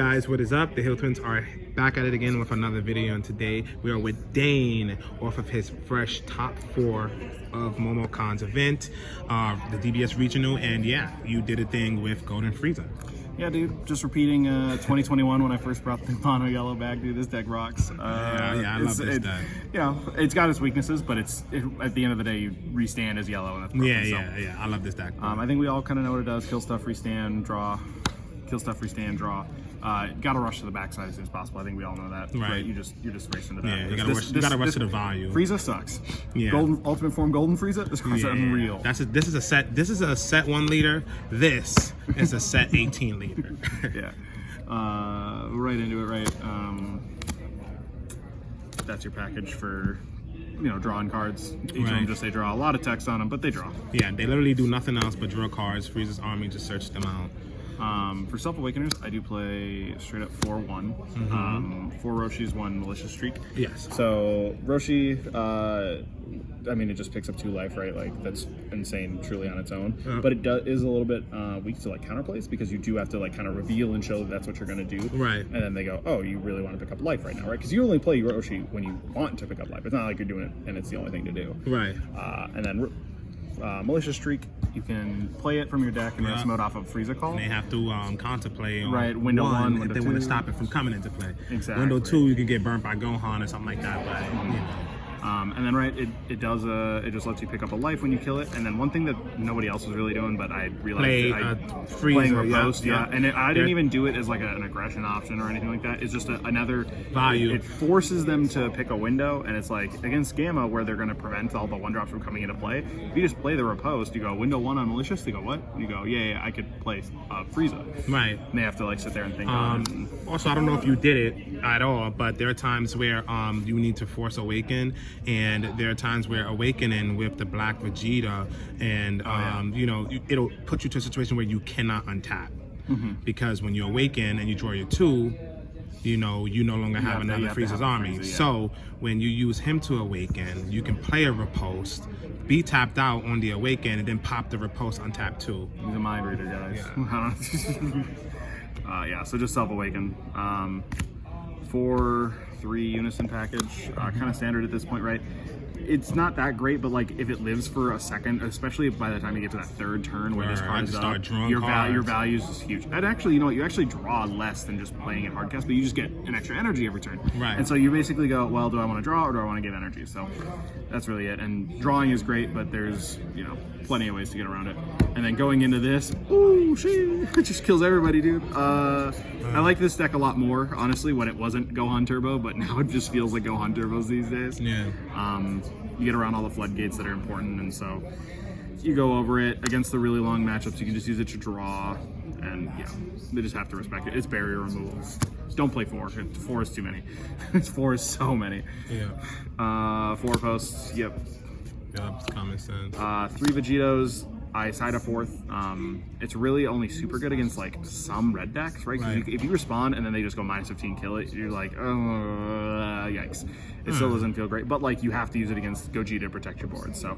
Guys, what is up? The Hill Twins are back at it again with another video, and today we are with Dane off of his fresh top 4 of Momo Khan's event, the DBS regional. And yeah, you did a thing with Golden Frieza. Yeah, dude, just repeating 2021 when I first brought the mono yellow back. Dude, this deck rocks. Yeah, I love this deck. You know, it's got its weaknesses, but at the end of the day, you restand as yellow, and that's perfect. Yeah, I love this deck. I think we all kind of know what it does: kill stuff, restand, draw. Kill stuff, restand, draw. Got to rush to the backside as soon as possible. I think we all know that. Right. You're just racing to that. Yeah, you gotta rush to the value. Frieza sucks. Yeah. Golden Ultimate Form Golden Frieza. This card's unreal. This is a set. This is a set 1 liter. This is a set 18 liter. Yeah. Right into it. Right. That's your package for, drawing cards. Each of them just say draw. A lot of text on them, but they draw. Yeah, they literally do nothing else but draw cards. Frieza's army just search them out. For Self Awakeners, I do play straight up 4-1. 4 Roshi's, 1 Malicious Streak. Yes. So Roshi, I mean, it just picks up 2 life, right? Like, that's insane, truly on its own. But it is a little bit weak to like counterplays, because you do have to like kind of reveal and show that that's what you're going to do. Right. And then they go, oh, you really want to pick up life right now, right? Because you only play Roshi when you want to pick up life. It's not like you're doing it and it's the only thing to do. Right. And then Malicious Streak, you can play it from your deck and rest mode off of Frieza Call. And they have to contemplate on right, window 1 if they want to stop it from coming into play. Exactly. Window 2, you can get burnt by Gohan or something like that. But and then it does it just lets you pick up a life when you kill it. And then one thing that nobody else was really doing, but I realized playing Riposte, and I didn't even do it as like an aggression option or anything like that. It's just another value. It forces them to pick a window, and it's like against Gamma where they're going to prevent all the 1-drops from coming into play. If you just play the Riposte, you go window 1 on Malicious. They go what? And you go yeah, I could play Frieza. Right. And they have to like sit there and think. Also, I don't know if you did it at all, but there are times where you need to force Awaken. And there are times where Awakening with the Black Vegeta, and it'll put you to a situation where you cannot untap, because when you Awaken and you draw your 2, you no longer have another Frieza's army. So when you use him to Awaken, you can play a Riposte, be tapped out on the Awaken, and then pop the Riposte on tap 2. He's a mind reader, guys. Yeah. So just Self Awaken. 4-3 Unison package, kind of standard at this point, right? It's not that great, but like if it lives for a second, especially by the time you get to that 3rd turn where this card is up, your values is huge. And actually, you actually draw less than just playing it hardcast, but you just get an extra energy every turn. Right. And so you basically go, well, do I want to draw or do I want to give energy? So that's really it. And drawing is great, but there's plenty of ways to get around it. And then going into this, ooh, it just kills everybody, dude. I like this deck a lot more, honestly, when it wasn't Gohan Turbo, but now it just feels like Gohan Turbos these days. Yeah. You get around all the floodgates that are important, and so you go over it against the really long matchups. You can just use it to draw, and they just have to respect it. It's barrier removal. Don't play 4. 4 is too many. 4 is so many. Yeah. 4 posts. Yep. It's common sense. 3 Vegetos. I side a 4th. It's really only super good against like some red decks, right? Because if you respond and then they just go -15, kill it, you're like, oh, yikes. It still doesn't feel great, but like you have to use it against Gogeta to protect your board. So,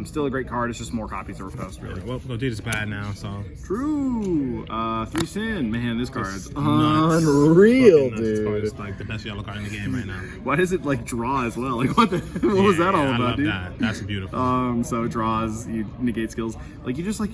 still a great card. It's just more copies of Riposte, really. Well, Gogeta's bad now, so. True. 3 Sin, man, this card's unreal, dude. It's like the best yellow card in the game right now. Why does it like draw as well? Like what was that all about, dude? That's beautiful. So it draws, you negate skills. Like you just like,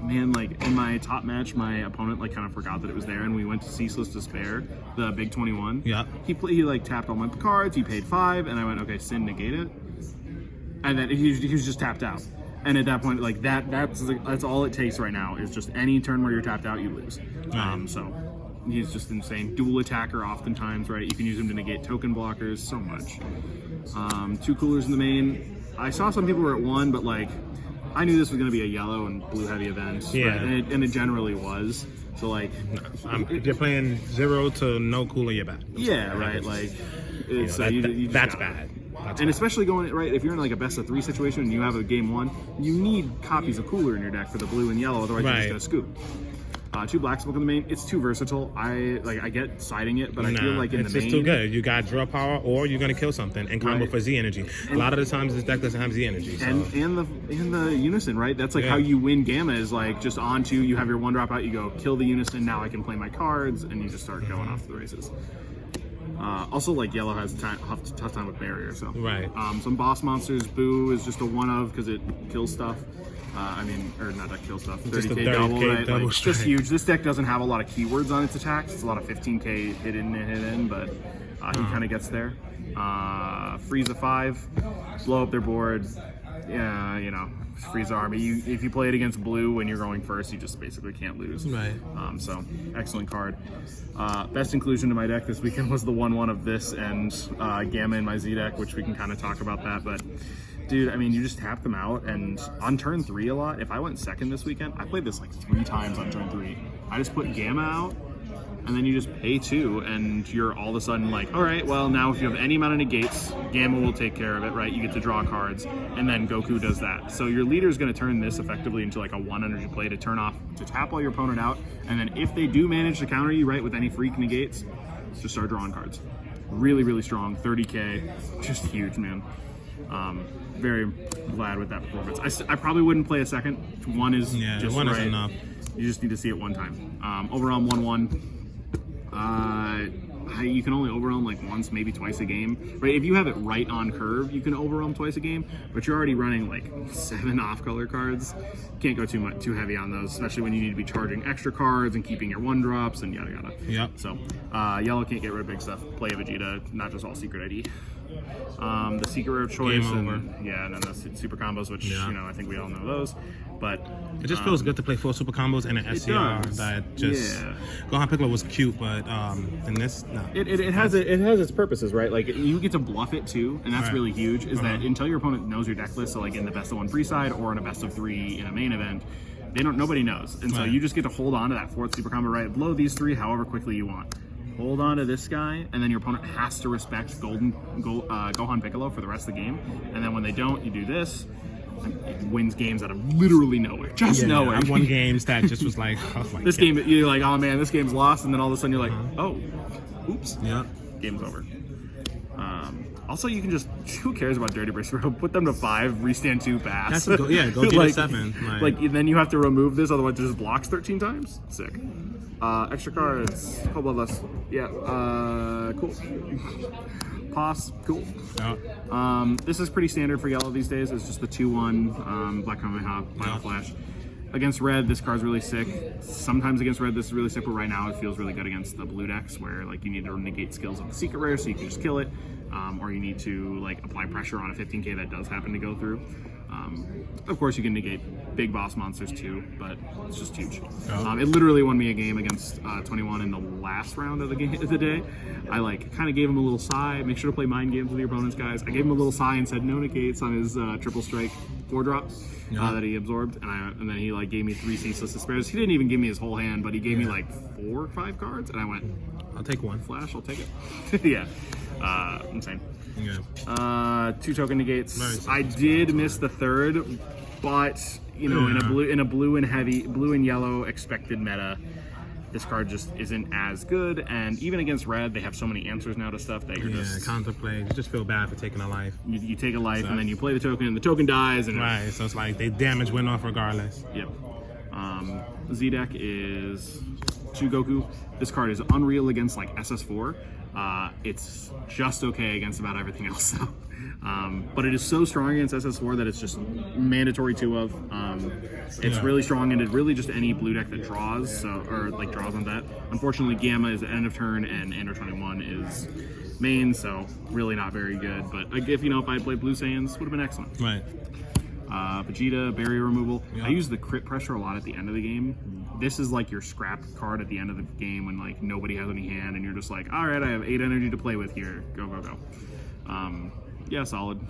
man, like in my top match, my opponent like kind of forgot that it was there, and we went to Ceaseless Despair, the big 21. Yeah. He like tapped all my cards. He paid 5, and I went, okay, Sin, negate it, and then he was just tapped out. And at that point, like that's all it takes right now is just any turn where you're tapped out, you lose. So he's just insane. Dual attacker, oftentimes, right? You can use him to negate token blockers, so much. 2 coolers in the main. I saw some people were at 1, but like I knew this was going to be a yellow and blue heavy event, right? and it generally was. So like, if you're playing 0 to no cooler, you're bad. Right. Like, it's that's bad. And especially going right, if you're in like a best of 3 situation and you have a game 1, you need copies of cooler in your deck for the blue and yellow, otherwise you're just gonna scoop. 2 black smoke in the main. It's too versatile. I get siding it, but I feel like in the main, it's just too good. You got draw power, or you're gonna kill something and combo Right. for Z energy. A lot of the times this deck doesn't have Z energy. So. and the unison, right? That's like how you win Gamma is like just on 2, you have your 1 drop out, you go kill the unison, now I can play my cards, and you just start going off the races. Also, like yellow has tough time with barrier, so right. Some boss monsters. Boo is just a 1-of because it kills stuff. Or not that kill stuff. 30k double, right? Double like, just huge. This deck doesn't have a lot of keywords on its attacks. It's a lot of 15k hidden, but he kind of gets there. Frieza 5, blow up their board. Yeah, Frieza army. If you play it against blue when you're going first, you just basically can't lose. Right. So excellent card. Best inclusion to my deck this weekend was the 1/1 of this and Gamma in my Z deck, which we can kind of talk about that, but. Dude, I mean, you just tap them out, and on turn 3 a lot. If I went second this weekend, I played this like 3 times on turn 3. I just put Gamma out, and then you just pay 2, and you're all of a sudden like, all right, well, now if you have any amount of negates, Gamma will take care of it, right? You get to draw cards, and then Goku does that. So your leader is going to turn this effectively into like a 1 energy play to turn off, to tap all your opponent out, and then if they do manage to counter you, right, with any freak negates, just start drawing cards. Really, really strong, 30k, just huge, man. Very glad with that performance. I probably wouldn't play a second. 1 is just one right. is enough. You just need to see it 1 time. Overwhelm 1/1. You can only overwhelm like once, maybe twice a game. Right? If you have it right on curve, you can overwhelm twice a game. But you're already running like 7 off-color cards. Can't go too heavy on those, especially when you need to be charging extra cards and keeping your 1-drops and yada yada. Yep. So yellow can't get rid of big stuff. Play a Vegeta, not just all secret ID. The secret rare of choice, and then the super combos, which I think we all know those. But it just feels good to play 4 super combos and an SCR. That just Gohan Piccolo was cute, but in this, no. It has its purposes, right? Like you get to bluff it too, and that's really huge. Is that until your opponent knows your deck list, so like in the best of 1 pre-side or in a best of 3 in a main event, nobody knows, and so you just get to hold on to that 4th super combo, right? Blow these 3 however quickly you want. Hold on to this guy, and then your opponent has to respect Gohan Piccolo for the rest of the game. And then when they don't, you do this. It wins games out of literally nowhere. Nowhere. I won games that just was like, this game, you're like, oh man, this game's lost, and then all of a sudden you're like, oh, oops. Yeah. Game's over. Also, you can just, who cares about Dirty Bricks? Put them to 5, restand 2, pass. Go get a 7. Then you have to remove this, otherwise it just blocks 13 times. Sick. Extra cards. Cold Bloodlust. Yeah. Cool. Pass. Cool. Yeah. This is pretty standard for yellow these days. It's just the 2/1 Black Kamehameha Final Flash. Against red, this card's really sick. Sometimes against red, this is really sick, but right now it feels really good against the blue decks where like you need to negate skills of the secret rare so you can just kill it, or you need to like apply pressure on a 15k that does happen to go through. Of course, you can negate big boss monsters too, but it's just huge. It literally won me a game against 21 in the last round of the game of the day. I like kind of gave him a little sigh. Make sure to play mind games with your opponents, guys. I gave him a little sigh and said no negates on his triple strike 4-drop that he absorbed, and then he like gave me 3 ceaseless despairs. He didn't even give me his whole hand, but he gave me like 4 or 5 cards, and I went, I'll take 1. Flash, I'll take it. Yeah, insane. Yeah. 2 token negates. I did miss the 3rd, but in a blue and yellow expected meta, this card just isn't as good. And even against red, they have so many answers now to stuff that you're just counterplay. You just feel bad for taking a life. You take a life, and then you play the token, and the token dies, and so it's like they damage went off regardless. Yep. Z deck is 2 Goku. This card is unreal against like SS4. It's just okay against about everything else though. But it is so strong against SS4 that it's just mandatory 2 of. It's really strong into really just any blue deck that draws, draws on that. Unfortunately, Gamma is end of turn and Ender 21 is main, so really not very good. But if I had played Blue Saiyans, would have been excellent. Right. Vegeta, barrier removal. I use the crit pressure a lot at the end of the game. This is like your scrap card at the end of the game when like nobody has any hand and you're just like, all right, I have 8 energy to play with here. Go, go, go. Yeah, solid.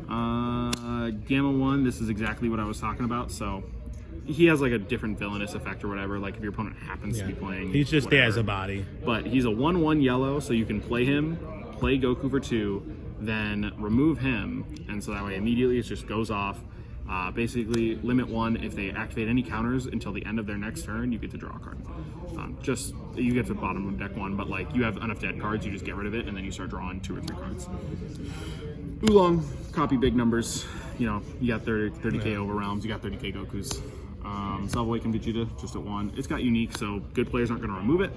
Gamma 1, this is exactly what I was talking about. So he has like a different villainous effect or whatever. Like if your opponent happens to be playing, he's just there as a body. But he's a 1/1 yellow, so you can play him, play Goku for 2, then remove him, and so that way immediately it just goes off. Basically, limit 1. If they activate any counters until the end of their next turn, you get to draw a card. Just you get to bottom of deck 1, but like you have enough dead cards, you just get rid of it, and then you start drawing 2 or 3 cards. Oolong, copy big numbers. You know, you got 30k over realms, you got 30k Gokus. Self-Awakened Vegeta, just at 1. It's got unique, so good players aren't going to remove it,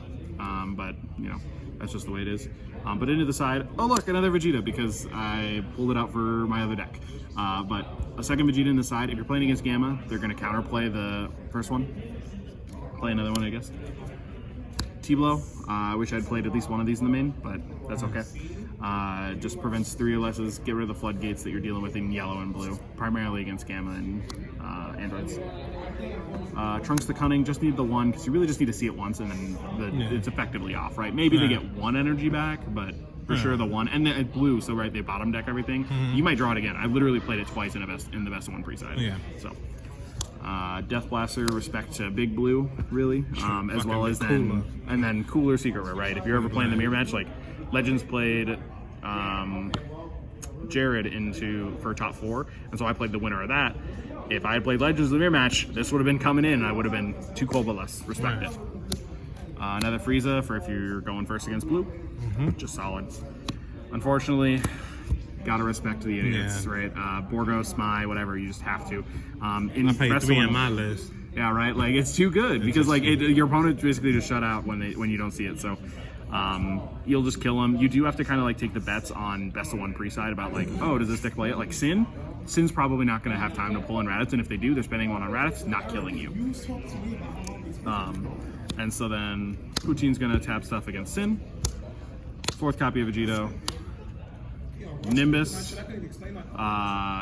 but, you know, that's just the way it is. But into the side, oh look, another Vegeta, because I pulled it out for my other deck. But a second Vegeta in the side. If you're playing against Gamma, they're going to counterplay the first one. Play another one, I guess. T-Blow. I wish I'd played at least one of these in the main, but that's okay. Just prevents 3 or lesses. Get rid of the floodgates that you're dealing with in yellow and blue, primarily against Gamma and androids. Trunks the Cunning, just need the 1, because you really just need to see it once, and then it's effectively off, right? Maybe they get 1 energy back, but for sure the 1. And then it's blue, so right, they bottom deck everything. You might draw it again. I literally played it twice in the best of 1 pre-side. Yeah. So. Death Blaster, respect to Big Blue, really, as well as then Cooler Secret Rare, right? If you're ever playing the mirror match, like Legends played Jared for top 4, and so I played the winner of that. If I had played Legends in the mirror match, this would have been coming in, and I would have been 2 Cobalt less. Respect it. Another Frieza for if you're going first against blue, just solid. Unfortunately, gotta respect the idiots, right? Borgos, Mai, whatever, you just have to. I paid 3 on my list. Yeah, right. Like it's too good because like your opponent basically just shut out when you don't see it. So you'll just kill them. You do have to kind of like take the bets on best of 1 pre-side about like, oh, does this deck play it? Like Sin? Sin's probably not going to have time to pull in Raditz, and if they do, they're spending 1 on Raditz, not killing you. And so then Poutine's going to tap stuff against Sin. 4th copy of Vegito. Nimbus,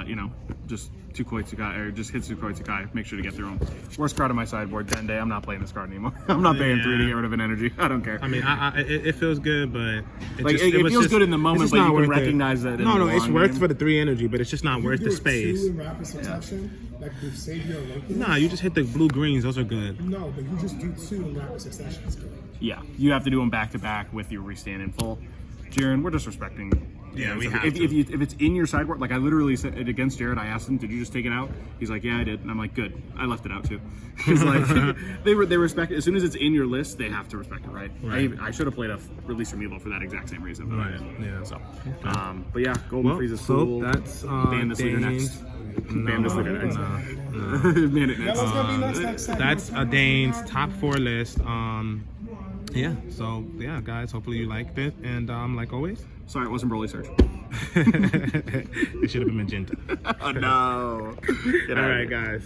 you know, just 2 Koitsukai, or just hits 2 Koitsukai, make sure to get through them. Worst card on my sideboard, Dende. I'm not playing this card anymore. I'm not paying 3 to get rid of an energy. I don't care. I mean, it feels good, but it feels good in the moment, but you can recognize that. No, it's worth for the 3 energy, but it's just not worth the space. Like with Savior or Loki? Nah, you just hit the blue greens. Those are good. No, but you just do 2 in rapid succession. Yeah, you have to do them back to back with your restand in full. Jaron, we're just respecting. Yeah, we have if to. it's in your sideboard, like I literally said it against Jared, I asked him, "Did you just take it out?" He's like, "Yeah, I did." And I'm like, "Good, I left it out too." Because like they respect it. As soon as it's in your list, they have to respect it, right? I should have played a release from Evo for that exact same reason. Right. Yeah. So, but yeah, Golden Frieza's cool. That's Bandit Leader next. Bandit Leader next. Bandit next. That's a Dane's top 4 list. Yeah. So yeah, guys. Hopefully you liked it, and like always. Sorry, it wasn't Broly Surge. It should have been Magenta. Oh no. All right, guys.